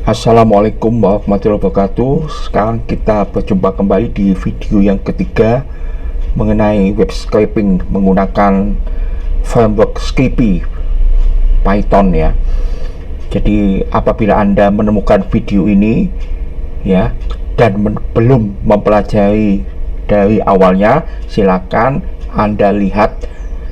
Assalamualaikum warahmatullahi wabarakatuh. Sekarang kita berjumpa kembali di video yang ketiga mengenai web scraping menggunakan framework Scapy Python ya. Jadi apabila Anda menemukan video ini ya dan belum mempelajari dari awalnya, silakan Anda lihat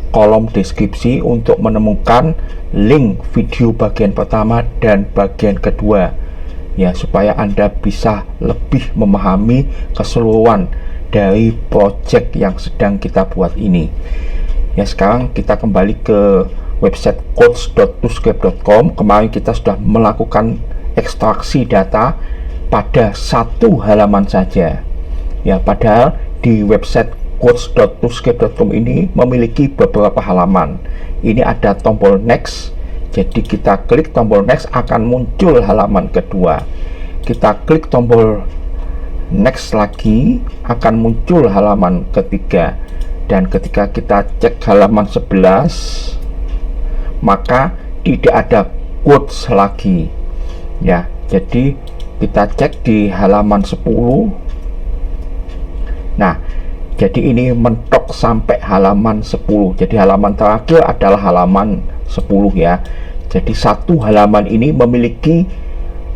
kolom deskripsi untuk menemukan link video bagian pertama dan bagian kedua ya, supaya Anda bisa lebih memahami keseluruhan dari project yang sedang kita buat ini ya. Sekarang kita kembali ke website codes.toscape.com. Kemarin kita sudah melakukan ekstraksi data pada satu halaman saja ya, padahal di website codes.toscape.com ini memiliki beberapa halaman. Ini ada tombol next, jadi kita klik tombol next akan muncul halaman kedua. Kita klik tombol next lagi akan muncul halaman ketiga, dan ketika kita cek halaman 11 maka tidak ada quotes lagi ya. Jadi kita cek di halaman 10. Nah, jadi ini mentok sampai halaman 10. Jadi halaman terakhir adalah halaman 10 ya. Jadi satu halaman ini memiliki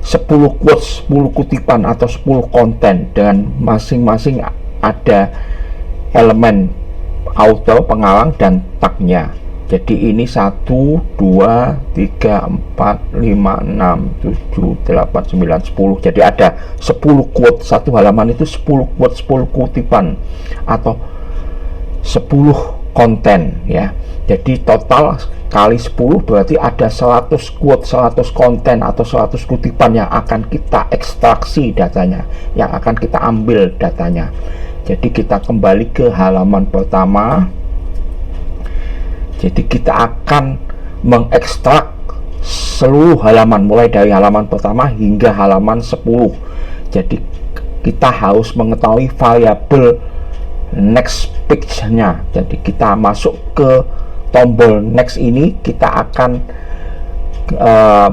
10 quotes, 10 kutipan atau 10 konten, dan masing-masing ada elemen author, pengarang, dan tagnya. Jadi ini 1, 2, 3, 4, 5, 6, 7, 8, 9, 10. Jadi ada 10 quote. Satu halaman itu 10 quote, 10 kutipan atau 10 konten ya. Jadi total kali 10 berarti ada 100 quote, 100 konten atau 100 kutipan yang akan kita ekstraksi datanya, yang akan kita ambil datanya. Jadi kita kembali ke halaman pertama. Jadi kita akan mengekstrak seluruh halaman mulai dari halaman pertama hingga halaman 10. Jadi kita harus mengetahui variabel next page-nya. Jadi kita masuk ke tombol next ini, kita akan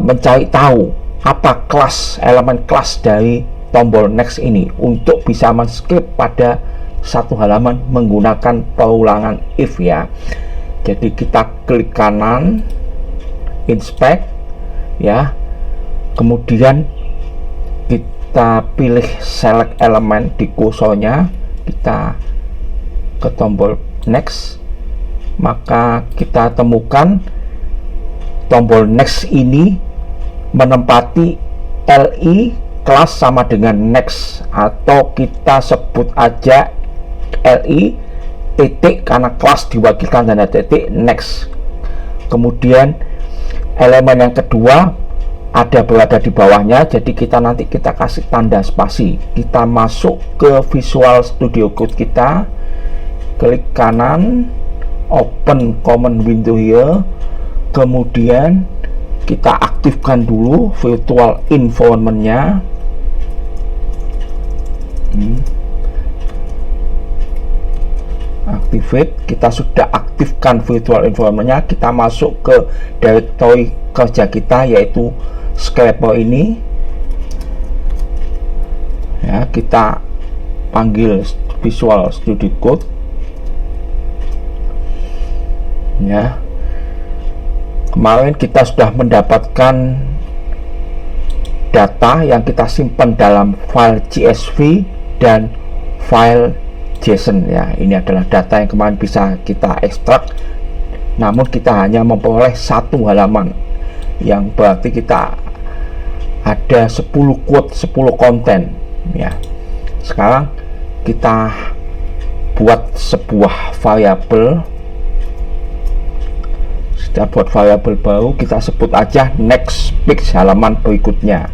mencari tahu apa kelas, elemen kelas dari tombol next ini untuk bisa men-skip pada satu halaman menggunakan perulangan if ya. Jadi kita klik kanan, inspect ya, kemudian kita pilih select element di kursornya, kita ke tombol next, maka kita temukan tombol next ini menempati li kelas sama dengan next, atau kita sebut aja li titik karena kelas diwakilkan tanda titik next. Kemudian elemen yang kedua ada berada di bawahnya, jadi kita nanti kasih tanda spasi. Kita masuk ke Visual Studio Code, kita klik kanan, open common window here, kemudian kita aktifkan dulu virtual environment-nya. Activate, kita sudah aktifkan virtual environment-nya. Kita masuk ke directory kerja kita, yaitu scraper ini ya. Kita panggil Visual Studio Code ya. Kemarin kita sudah mendapatkan data yang kita simpan dalam file CSV dan file JSON ya. Ini adalah data yang kemarin bisa kita ekstrak, namun kita hanya memperoleh satu halaman, yang berarti kita ada 10 quote, 10 konten ya. Sekarang kita buat sebuah variabel. Kita buat variabel baru, kita sebut aja next page, halaman berikutnya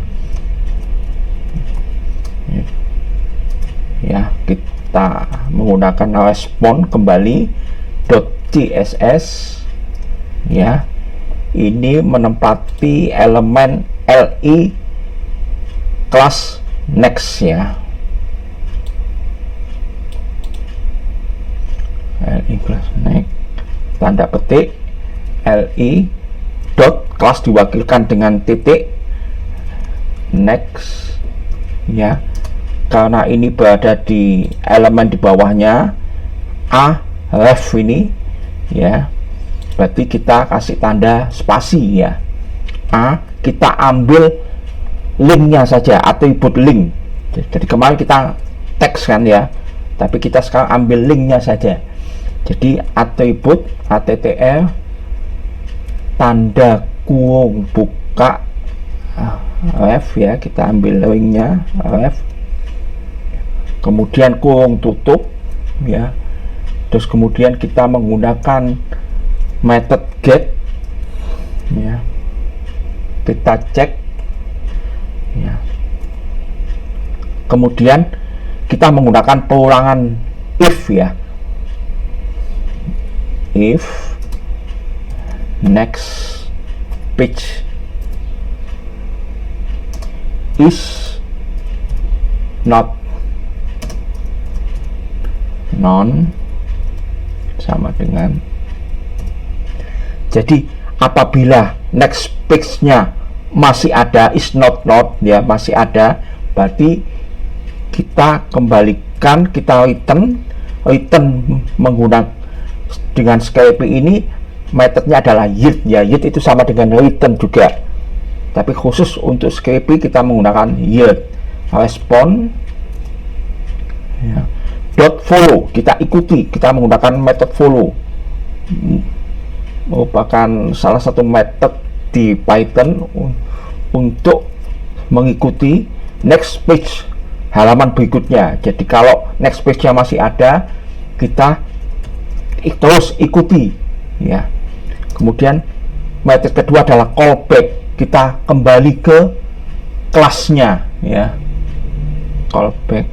ya. Kita menggunakan respon kembali .css ya. Ini menempati elemen li kelas next ya. Li kelas next, tanda petik, li dot kelas diwakilkan dengan titik, next ya, karena ini berada di elemen di bawahnya a ref ini ya, berarti kita kasih tanda spasi ya. A, kita ambil linknya saja, atribut link. Jadi kemarin kita teks kan ya, tapi kita sekarang ambil linknya saja. Jadi atribut attr tanda kurung buka ref ya, kita ambil linknya ref, kemudian kurung tutup ya, terus kemudian kita menggunakan method get ya, kita cek ya, kemudian kita menggunakan pengulangan if ya, if next page is not non sama dengan, jadi apabila next page nya masih ada, is not ya, masih ada, berarti kita kembalikan, kita return menggunakan dengan scraping ini, metodenya adalah yield ya, yield itu sama dengan return juga, tapi khusus untuk scraping kita menggunakan yield. Respon ya, dot follow, kita ikuti, kita menggunakan metode follow, merupakan salah satu metode di Python untuk mengikuti next page, halaman berikutnya. Jadi kalau next page nya masih ada, kita terus ikuti ya. Kemudian metode kedua adalah callback, kita kembali ke kelasnya ya, callback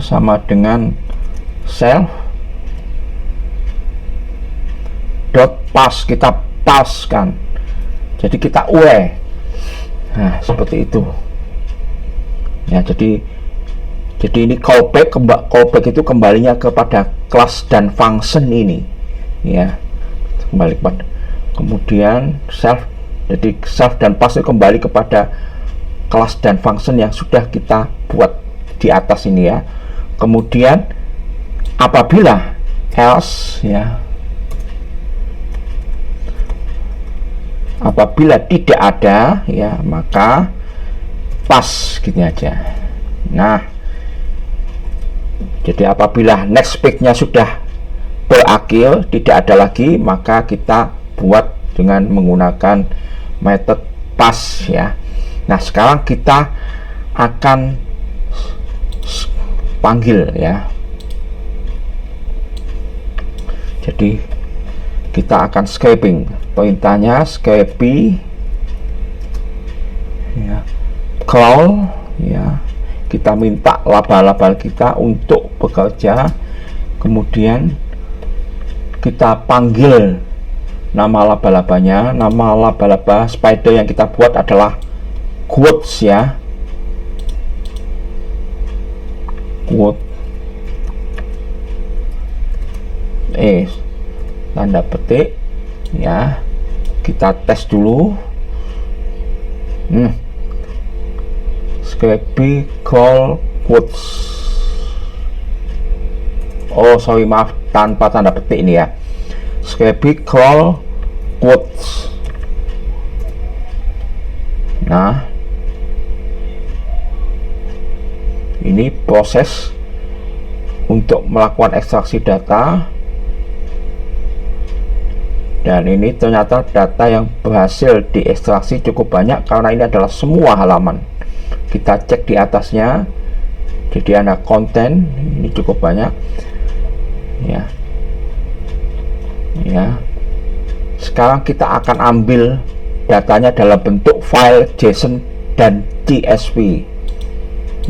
sama dengan self dot pass, kita paskan, jadi kita UE. Nah seperti itu ya, jadi ini callback itu kembalinya kepada kelas dan function ini ya, kembali kepada, kemudian self, jadi self dan pass itu kembali kepada kelas dan function yang sudah kita buat di atas ini ya. Kemudian apabila else ya, apabila tidak ada ya, maka pas gini aja. Nah jadi apabila next page-nya sudah berakhir, tidak ada lagi, maka kita buat dengan menggunakan metode pass ya. Nah sekarang kita akan panggil ya, jadi kita akan scraping, perintahnya scraping ya, call ya, kita minta laba-laba kita untuk bekerja, kemudian kita panggil nama laba-labanya. Nama laba-laba spider yang kita buat adalah quotes ya, quote tanda petik ya, kita tes dulu. Scraping call quotes, oh sorry maaf, tanpa tanda petik ini ya, scraping call quotes. Nah ini proses untuk melakukan ekstraksi data, dan ini ternyata data yang berhasil diekstraksi cukup banyak karena ini adalah semua halaman. Kita cek di atasnya, jadi ada konten ini cukup banyak ya. Sekarang kita akan ambil datanya dalam bentuk file JSON dan CSV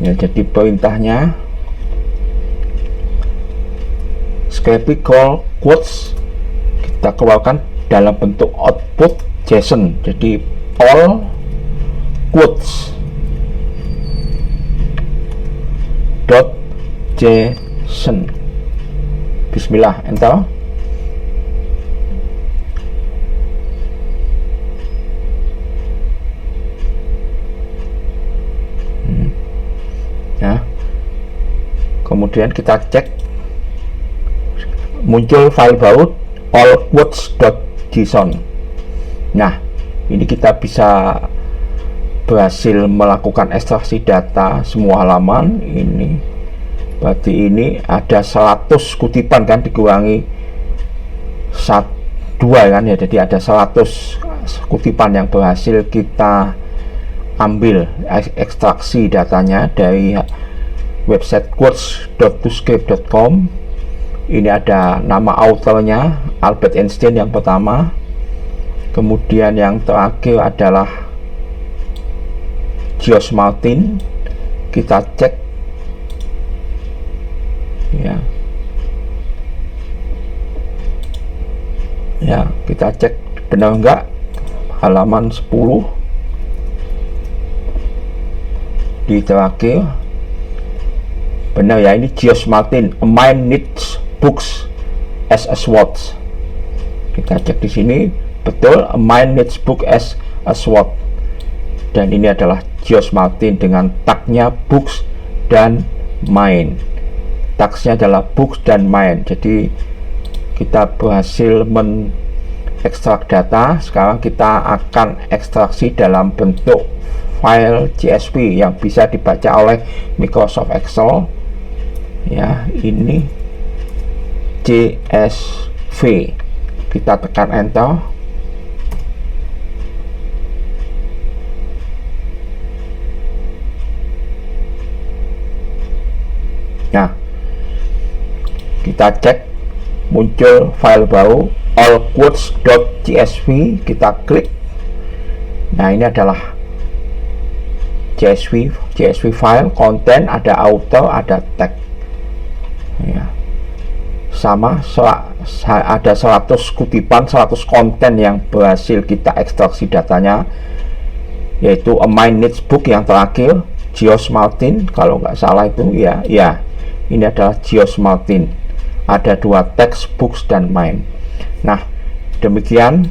ya. Jadi perintahnya scraping call quotes kita keluarkan dalam bentuk output JSON, jadi all quotes .json. Bismillah, enter. kemudian kita cek, muncul file baru allquotes.json. Nah, ini kita bisa berhasil melakukan ekstraksi data semua halaman. Ini berarti ini ada 100 kutipan kan, dikurangi 2 kan ya, jadi ada 100 kutipan yang berhasil kita ambil ekstraksi datanya dari website quotes.toscape.com. Ini ada nama authornya Albert Einstein yang pertama, kemudian yang terakhir adalah George Martin. Kita cek ya, kita cek benar enggak, halaman 10 di terakhir benar ya, ini George Martin, a mind needs books as a sword. Kita cek di sini, betul, a mind needs book as a sword, dan ini adalah George Martin dengan tagnya books dan mind. Tagsnya adalah books dan mind. Jadi kita berhasil mengekstrak data. Sekarang kita akan ekstraksi dalam bentuk file CSV yang bisa dibaca oleh Microsoft Excel. Ya, ini CSV. Kita tekan enter. Nah, kita cek, muncul file baru allquotes.csv. Kita klik. Nah, ini adalah CSV file, konten, ada author, ada tag ya. Sama, ada 100 kutipan, 100 konten yang berhasil kita ekstraksi datanya, yaitu a mind needs book yang terakhir, George Martin kalau nggak salah itu ya. Ini adalah George Martin. Ada 2 teks, books dan mind. Nah, demikian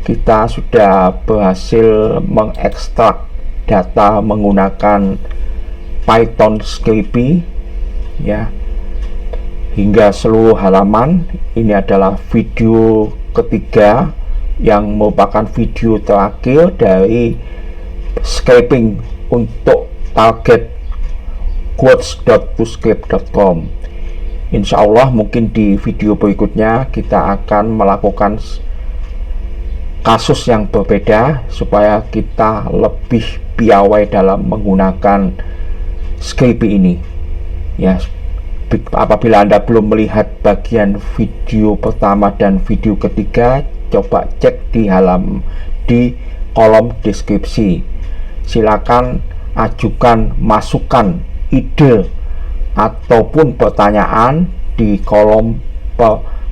kita sudah berhasil mengekstrak data menggunakan Python Scapy ya, hingga seluruh halaman. Ini adalah video ketiga yang merupakan video terakhir dari scraping untuk target quotes.toscape.com. Insya Allah mungkin di video berikutnya kita akan melakukan kasus yang berbeda supaya kita lebih piawai dalam menggunakan Scapy ini ya. Apabila Anda belum melihat bagian video pertama dan video ketiga, coba cek di kolom deskripsi. Silakan ajukan masukan, ide ataupun pertanyaan di kolom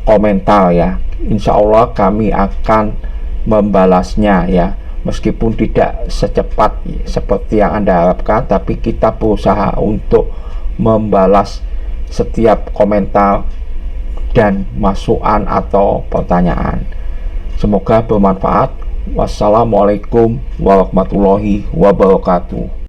komentar ya. Insya Allah kami akan membalasnya ya, meskipun tidak secepat seperti yang Anda harapkan, tapi kita berusaha untuk membalas setiap komentar dan masukan atau pertanyaan. Semoga bermanfaat. Wassalamualaikum warahmatullahi wabarakatuh.